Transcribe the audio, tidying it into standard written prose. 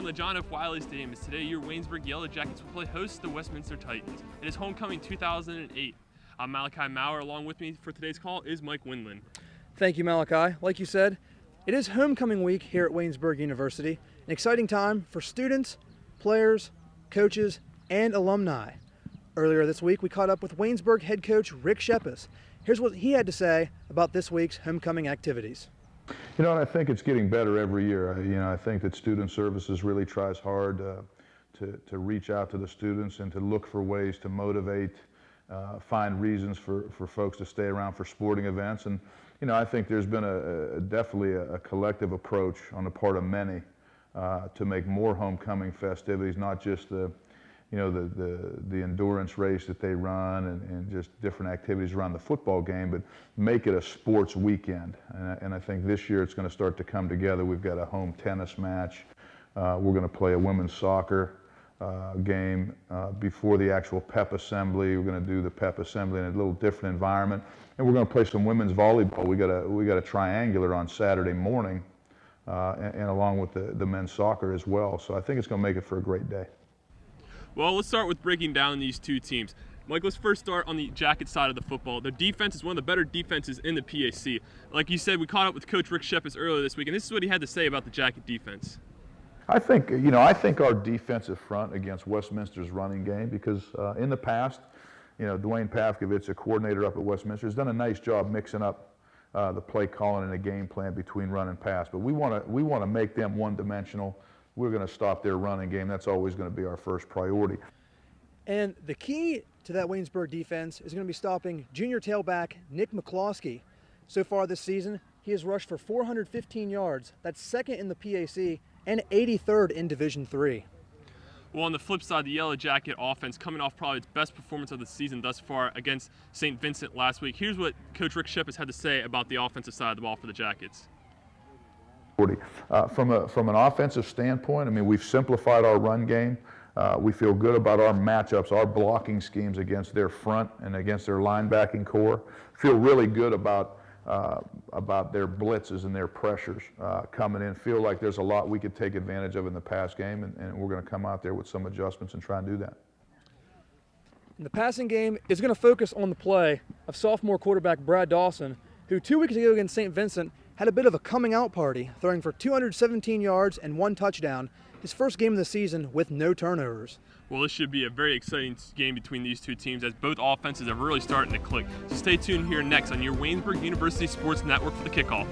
from the John F. Wiley Stadium as today your Waynesburg Yellow Jackets will play host to the Westminster Titans. It is homecoming 2008. I'm Malachi Maurer. Along with me for today's call is Mike Windland. Thank you, Malachi. Like you said, it is homecoming week here at Waynesburg University. An exciting time for students, players, coaches, and alumni. Earlier this week, we caught up with Waynesburg head coach Rick Shepis. Here's what he had to say about this week's homecoming activities. You know, and I think it's getting better every year. I think that Student Services really tries hard to reach out to the students and to look for ways to motivate, find reasons for folks to stay around for sporting events. And, I think there's been definitely a collective approach on the part of many to make more homecoming festivities, not just the endurance race that they run and just different activities around the football game, but make it a sports weekend. And I think this year it's going to start to come together. We've got a home tennis match. We're going to play a women's soccer game before the actual PEP assembly. We're going to do the PEP assembly in a little different environment. And we're going to play some women's volleyball. We got a triangular on Saturday morning and along with the men's soccer as well. So I think it's going to make it for a great day. Well, let's start with breaking down these two teams. Mike, let's first start on the Jacket side of the football. Their defense is one of the better defenses in the PAC. Like you said, we caught up with Coach Rick Shepis earlier this week, and this is what he had to say about the Jacket defense. I think our defensive front against Westminster's running game, because in the past, Dwayne Pavkovich, a coordinator up at Westminster, has done a nice job mixing up the play calling and the game plan between run and pass. But we want to make them one-dimensional. We're going to stop their running game. That's always going to be our first priority. And the key to that Waynesburg defense is going to be stopping junior tailback Nick McCloskey. So far this season, he has rushed for 415 yards. That's second in the PAC and 83rd in Division III. Well, on the flip side, the Yellow Jacket offense coming off probably its best performance of the season thus far against St. Vincent last week. Here's what Coach Rick Shepis had to say about the offensive side of the ball for the Jackets. From an offensive standpoint, we've simplified our run game. We feel good about our matchups, our blocking schemes against their front and against their linebacking core. Feel really good about their blitzes and their pressures coming in. Feel like there's a lot we could take advantage of in the pass game, and we're going to come out there with some adjustments and try and do that. And the passing game is going to focus on the play of sophomore quarterback Brad Dawson, who 2 weeks ago against St. Vincent had a bit of a coming out party, throwing for 217 yards and 1 touchdown, his first game of the season with no turnovers. Well, this should be a very exciting game between these two teams as both offenses are really starting to click. So stay tuned here next on your Waynesburg University Sports Network for the kickoff.